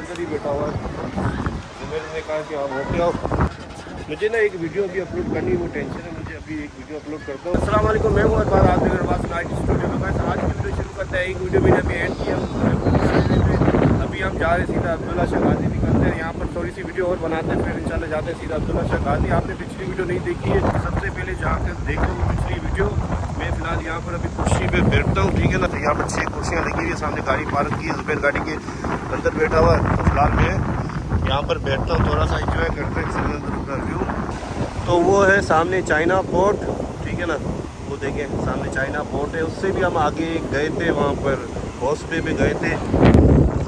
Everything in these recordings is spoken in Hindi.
अंदर ही बैठा हुआ है। तो मैंने कहा कि आप होते आओ, मुझे ना एक वीडियो अभी अपलोड करनी, वो टेंशन है मुझे। अभी एक वीडियो अपलोड करता हूँ। अस्सलाम वालेकुम, मैं हूँ अरबाज, आप मेरे पास नाइट स्टूडियो में। बस आज की वीडियो शुरू करते हैं। एक वीडियो मैंने अभी ऐड किया, अभी हम जा रहे हैं सीधा अब्दुल्ला शाह गाजी निकलते हैं। यहाँ पर थोड़ी सी वीडियो और बनाते हैं, फिर इंशाल्लाह जाते हैं सीधा अब्दुल्ला शाह गाजी। आपने पिछली वीडियो नहीं देखी है, सबसे पहले जाकर देखो पिछली वीडियो। मैं फिलहाल यहाँ पर अभी कुर्सी पे बैठता हूँ, ठीक है ना। तो यहाँ पर 6 कुर्सियाँ लगी हुई है, सामने गाड़ी पार्क की है, जुबैर गाड़ी के अंदर बैठा हुआ है। तो फिलहाल मैं यहाँ पर बैठता हूँ, थोड़ा सा इंजॉय करते हैं समंदर का व्यू। तो वो है सामने चाइना पोर्ट, ठीक है ना, वो देखें सामने चाइना पोर्ट है। उससे भी हम आगे गए थे, वहाँ पर हौसपे पे गए थे।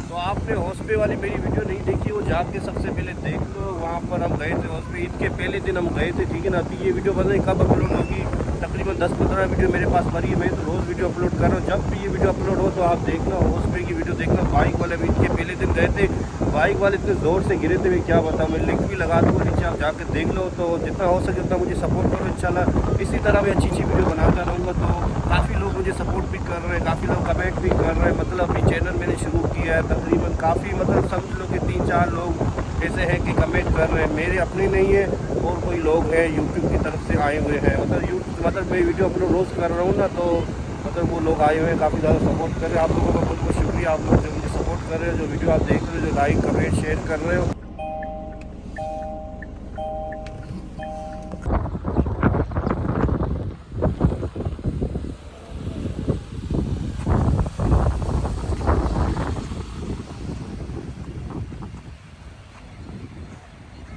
तो आपने हौसपे वाली मेरी वीडियो नहीं देखी, वो जाके सबसे पहले देख लो। वहाँ पर हम गए थे हौसपे, ईद के पहले दिन हम गए थे, ठीक है ना। अभी ये वीडियो पता नहीं कब अपलोड होगी, तकरीबन 10-15 वीडियो मेरे पास पड़ी है। मैं तो रोज़ वीडियो अपलोड कर रहा हूँ, जब भी ये वीडियो अपलोड हो तो आप देखना, हौसपे की वीडियो देखना। बाइक वाले ईद के पहले दिन गए थे, बाइक वाले इतने ज़ोर से गिरे थे, मैं क्या बताऊँ। मैं लिंक भी लगा दूँगा नीचे, आप जाकर देख लो। तो जितना हो सके उतना मुझे सपोर्ट करो इंशाल्लाह। इसी तरह मैं अच्छी वीडियो बनाता रहूँगा। तो काफ़ी लोग मुझे सपोर्ट भी कर रहे हैं, काफ़ी लोग कमेंट भी कर रहे हैं। मतलब अभी चैनल मैंने शुरू किया है, तकरीबन काफ़ी मतलब समझ लो कि 3-4 लोग ऐसे हैं कि कमेंट कर रहे हैं, मेरे अपने नहीं है और कोई लोग हैं यूट्यूब की तरफ से आए हुए हैं। मतलब मैं वीडियो अपलोड रोज़ कर रहा हूँ ना, तो मतलब वो लोग आए हुए हैं, काफ़ी ज़्यादा सपोर्ट कर रहे हैं। आप लोगों का बहुत बहुत शुक्रिया, आप लोग जो मुझे सपोर्ट कर रहे हो, जो वीडियो आप देख रहे हो, जो लाइक कमेंट शेयर कर रहे हो।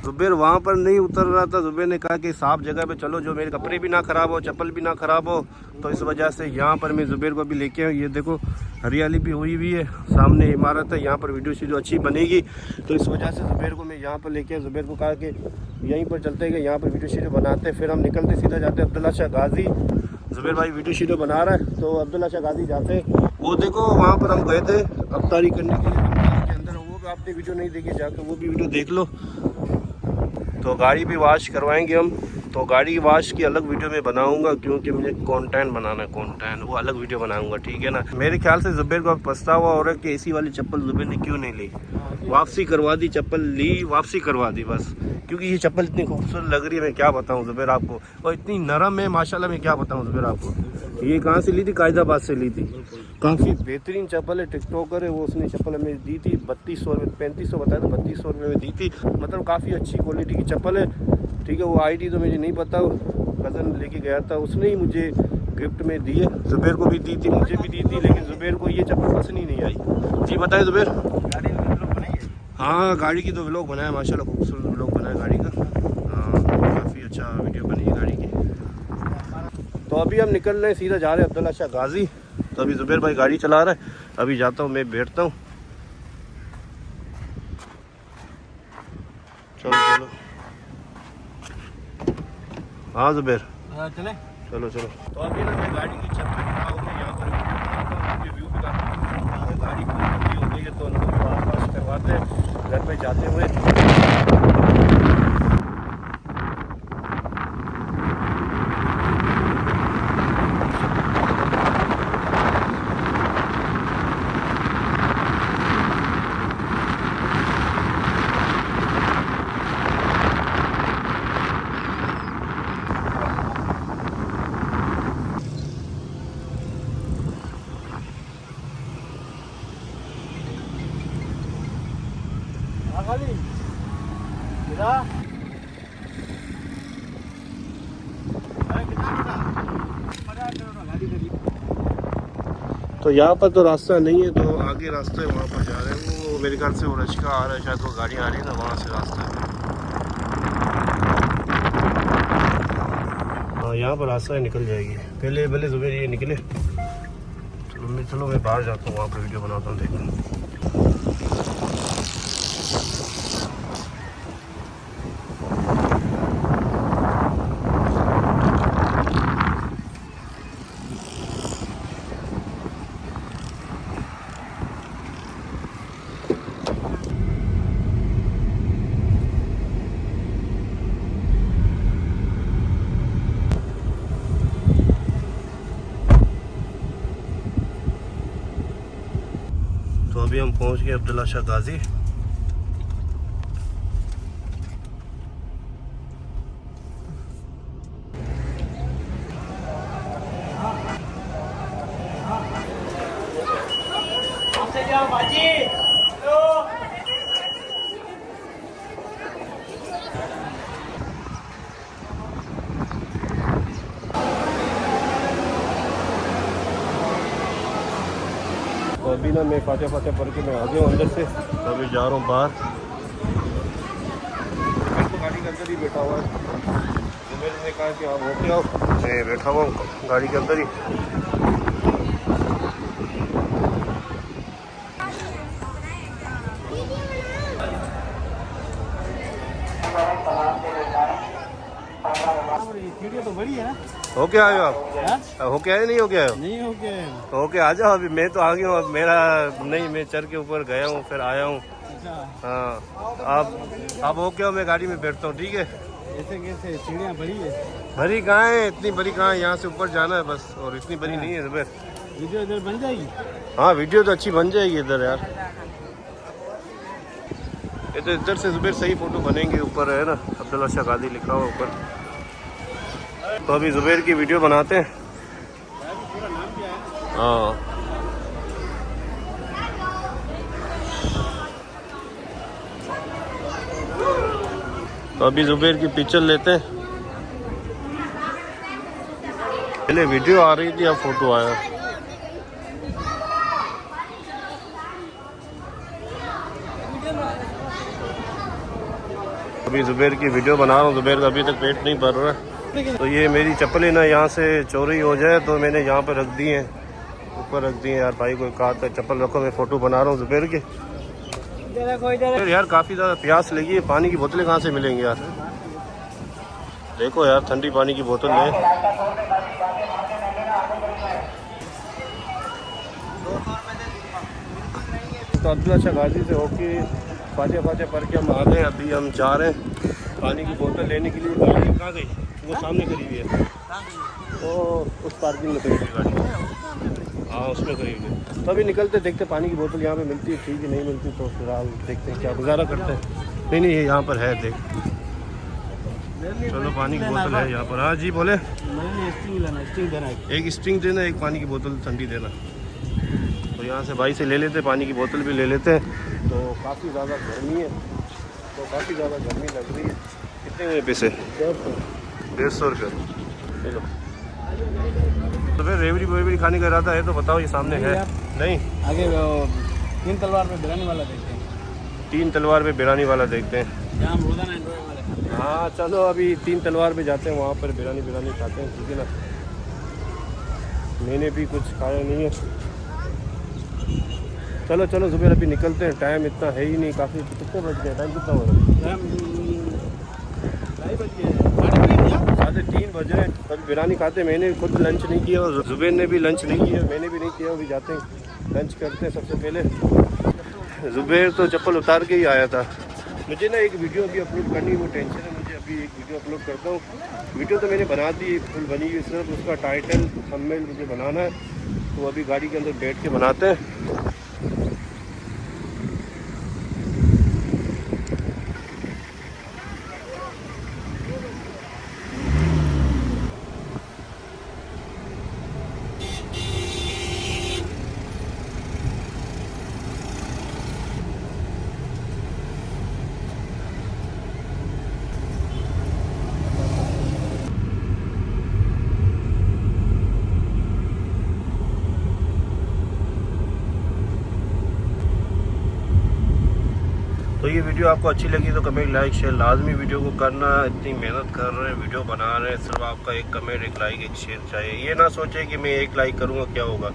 जुबैर वहाँ पर नहीं उतर रहा था। जुबैर ने कहा कि साफ जगह पे चलो, जो मेरे कपड़े भी ना ख़राब हो, चप्पल भी ना ख़राब हो। तो इस वजह से यहाँ पर मैं जुबैर को भी लेके आया। ये देखो हरियाली भी हुई हुई है, सामने इमारत है, यहाँ पर वीडियो अच्छी बनेगी। तो इस वजह से जुबैर को मैं यहाँ पर लेके आया। जुबैर को कहा कि यहीं पर चलते हैं, यहाँ पर वीडियो बनाते हैं, फिर हम निकलते सीधा जाते हैं अब्दुल्ला शाह गाजी। जुबैर भाई वीडियो बना रहा है, तो अब्दुल्ला शाह गाजी जाते हैं। वो देखो वहाँ पर हम गए थे अफ्तारी करने के लिए के अंदर, वो भी आपने वीडियो नहीं देखी, जाकर वो भी वीडियो देख लो। तो गाड़ी भी वॉश करवाएंगे हम, तो गाड़ी वॉश की अलग वीडियो में बनाऊंगा, क्योंकि मुझे कंटेंट बनाना है, कंटेंट वो अलग वीडियो बनाऊंगा, ठीक है ना। मेरे ख्याल से जुबैर को पछतावा हो रहा है कि एसी वाली चप्पल जुबैर ने क्यों नहीं ली। वापसी करवा दी, चप्पल ली, वापसी करवा दी बस, क्योंकि ये चप्पल इतनी खूबसूरत लग रही है, मैं क्या बताऊँ जुबैर आपको, और इतनी नरम है माशाल्लाह, मैं क्या बताऊँ जुबैर आपको। ये कहाँ से ली थी? कायदाबाद से ली थी। काफ़ी बेहतरीन चप्पल है, टिकटॉकर है वो, उसने चप्पल हमें दी थी 3200 रुपये, 3500 बताया था, 3200 रुपये में दी थी। मतलब काफ़ी अच्छी क्वालिटी की चप्पल है, ठीक है। वो आईडी तो मुझे नहीं पता, कज़न लेके गया था, उसने ही मुझे गिफ्ट में दी है। जुबैर को भी दी थी, मुझे भी दी थी, लेकिन जुबैर को ये चप्पल पसंद ही नहीं आई। जी बताएं जुबैर। गाड़ी में व्लॉग बनाइए? हाँ गाड़ी की तो व्लॉग बनाया माशाल्लाह, खूबसूरत व्लॉग बनाया गाड़ी का। हाँ काफ़ी अच्छा वीडियो बनी है गाड़ी की। तो अभी हम निकल रहे हैं, सीधा जा रहे हैं अब्दुल्ला शाह गाजी। तो अभी जुबैर भाई गाड़ी चला रहा है, अभी जाता हूँ मैं, बैठता हूँ। चलो चलो, हाँ जुबैर चले, चलो चलो। तो अभी ना मैं गाड़ी की छत पे खड़ा हूँ, मैं यहाँ पर व्यू भी काफ़ी गाड़ी पूरी हो गई है, तो उनको भी वाश करवाते हैं घर पे जाते हुए। तो यहाँ पर तो रास्ता नहीं है, तो आगे रास्ता है, वहाँ पर जा रहे हैं। वो मेरे ख्याल से वो रश्का आ रहा है, शायद वो गाड़ी आ रही है ना, वहाँ से रास्ता है। हाँ यहाँ पर रास्ता है, निकल जाएगी। पहले भले जुबैर ये निकले। चलो मैं बाहर जाता हूँ, वहाँ पर वीडियो बनाता हूँ, देखो। तो अभी हम पहुंच गए अब्दुल्ला शाह गाजी। अभी ना मैं फाचा पढ़ के मैं आ गया हूँ अंदर से, तो अभी जा रहा हूँ बाहर। तो गाड़ी के अंदर ही बैठा हुआ है, तो मैंने कहा कि आप होके आओ, मैं बैठा हुआ हूँ गाड़ी के अंदर ही। वीडियो तो बड़ी है ना। होके आए हो आप? होके आए नहीं? होके आए हो? नहीं होके आ जाओ। अभी मैं तो आ गया हूँ, अब मेरा नहीं, मैं चढ़ के ऊपर गया हूँ फिर आया हूँ। हाँ आप होके आओ, मैं गाड़ी में बैठता हूँ, ठीक है? ऐसे कैसे? सीढ़ियाँ बड़ी है। बड़ी कहाँ है, इतनी बड़ी कहाँ है, यहाँ से ऊपर जाना है बस, और इतनी बड़ी नहीं है जुबैर। वीडियो इधर बन जाएगी? हाँ वीडियो तो अच्छी बन जाएगी इधर यार, ये तो इधर से जुबैर सही फोटो बनेंगे। ऊपर है ना अब्दुल्ला शाह गादी लिखा हुआ ऊपर। तो अभी जुबैर की वीडियो बनाते हैं। हाँ तो अभी जुबैर की पिक्चर लेते हैं। पहले वीडियो आ रही थी, अब फोटो आया। अभी जुबैर की वीडियो बना रहा हूँ। जुबैर का अभी तक पेट नहीं भर रहा है, तो ये मेरी चप्पलें ना यहाँ से चोरी हो जाए, तो मैंने यहाँ पर रख दी हैं, ऊपर रख दी हैं। यार भाई को कहा था चप्पल रखो, मैं फ़ोटो बना रहा हूँ जुबैर के। यार काफ़ी ज़्यादा प्यास लगी है, पानी की बोतलें कहाँ से मिलेंगी यार? देखो यार ठंडी पानी की बोतल है। तो अब्दुल्ला शाह गाजी से होके फाचा पढ़ के हम आ गए। अभी हम जा रहे हैं पानी की बोतल लेने के लिए। गाड़ी कहाँ गई? वो सामने खड़ी हुई है, तो उस पार्किंग में खड़ी हुई गाड़ी। हाँ उसमें खड़ी हुई है। तो अभी निकलते, देखते पानी की बोतल यहाँ पे मिलती है, ठीक है, नहीं मिलती तो फिलहाल देखते हैं क्या गुजारा करते हैं। नहीं ये यहाँ पर है, देख चलो पानी की बोतल है यहाँ पर। हाँ जी बोले। एक स्ट्रिंग देना, एक पानी की बोतल ठंडी देना। तो यहाँ से भाई से ले लेते, पानी की बोतल भी ले लेते हैं। तो काफ़ी ज़्यादा गर्मी है, तो काफ़ी ज़्यादा गर्मी लग रही है। कितने हुए पैसे? 150 रुपये। चलो तो फिर रेवड़ी खाने का इरादा है तो बताओ, ये सामने है? नहीं आगे तीन तलवार पे बिरयानी वाला देखते हैं। तीन तलवार पे बिरयानी वाला देखते हैं। जहाँ रोजाना एंजॉय वाले खाते हैं। हाँ चलो अभी तीन तलवार पे जाते हैं, वहाँ पर बिरयानी खाते हैं, ठीक है ना? मैंने भी कुछ खाया नहीं है। चलो जुबैर अभी निकलते हैं, टाइम इतना है ही नहीं। काफ़ी कितने बज गए? टाइम कितना हो रहा है? 3:30 बज रहे हैं। कभी बिरयानी खाते, मैंने खुद लंच नहीं किया और जुबैर ने भी लंच नहीं किया, मैंने भी नहीं किया। अभी जाते हैं लंच करते हैं। सबसे पहले जुबैर तो चप्पल उतार के ही आया था। मुझे ना एक वीडियो अभी अपलोड करनी, वो टेंशन है मुझे। अभी एक वीडियो अपलोड करता हूँ। वीडियो तो मैंने बना दी, फुल बनी हुई, सिर्फ उसका टाइटल थंबनेल मुझे बनाना है। तो अभी गाड़ी के अंदर बैठ के बनाते हैं। तो ये वीडियो आपको अच्छी लगी तो कमेंट लाइक शेयर लाजमी वीडियो को करना। इतनी मेहनत कर रहे हैं, वीडियो बना रहे हैं, सिर्फ आपका एक कमेंट, एक लाइक, एक शेयर चाहिए। ये ना सोचे कि मैं एक लाइक करूँगा क्या होगा।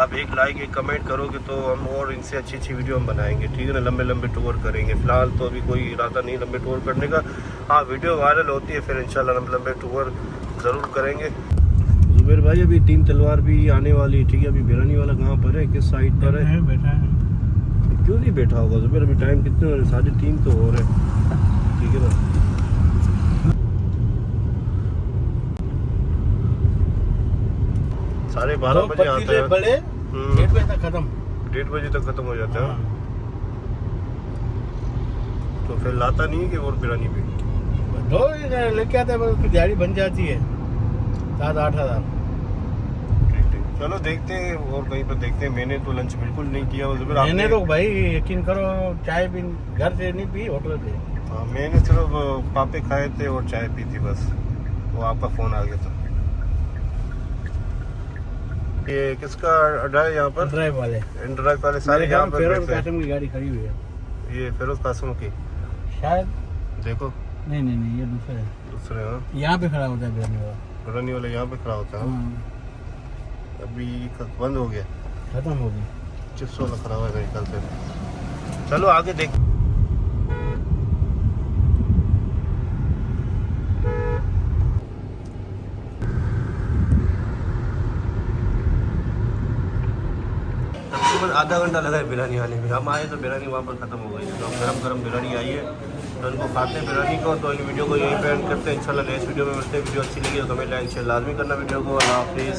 आप एक लाइक, एक कमेंट करोगे तो हम और इनसे अच्छी वीडियो हम बनाएंगे, ठीक है ना? लंबे टूर करेंगे। फिलहाल तो अभी कोई इरादा नहीं लंबे टूर करने का। हाँ वीडियो वायरल होती है फिर इंशाल्लाह लंबे टूर ज़रूर करेंगे। जुबैर भाई अभी तीन तलवार भी आने वाली है, ठीक है? अभी बिरयानी वाला कहाँ पर है, किस साइड पर है? बैठा है। क्यों नहीं बैठा होगा जुबैर? अभी टाइम कितने हो रहे? 3:30 तो हो रहे, ठीक है ना? साढ़े 12 बजे आता है। 1:30 बजे तक खत्म। 1:30 बजे तक खत्म हो जाता है। तो फिर लाता नहीं है कि और बिरयानी भी दो लेके आते हैं, उसकी दिहाड़ी बन जाती है 7-8 हज़ार। चलो देखते हैं और कहीं पर देखते हैं। मैंने तो लंच बिल्कुल नहीं किया। मैंने तो भाई यकीन करो चाय भी घर से नहीं पी, होटल से। हाँ मैंने सिर्फ पापे खाए थे और चाय पी थी बस। वो आपका फ़ोन आ गया था। ये किसका अड्डा है यहाँ पर? ड्राइव वाले इंटरक वाले सारे यहाँ पर फेरोज बैठते हैं। कासिम की गाड़ी खड़ी हुई है ये फिरोज कासिम की, शायद। देखो नहीं नहीं नहीं, ये दूसरे है। दूसरे। हाँ, यहाँ पे खड़ा होता है बिरयानी वाला। बिरयानी वाले यहाँ पे खड़ा होता है। हाँ, अभी बंद हो गया, खत्म हो गई। चिप्स वाला खड़ा हुआ है मेरे ख्याल से। चलो आगे देख। तकरीबन आधा घंटा लगा है बिरयानी आने में। हम आए तो बिरयानी वहाँ पर ख़त्म हो गई है। तो गरम गरम बिरयानी आई है तो उनको खाते हैं बिरयानी को। तो इन वीडियो को यहीं पे एंड करते हैं। इंशाल्लाह नेक्स्ट वीडियो में मिलते हैं। वीडियो अच्छी लगी तो कमेंट लाइक शेयर लाजमी करना वीडियो को। अल्लाह हाफिज़।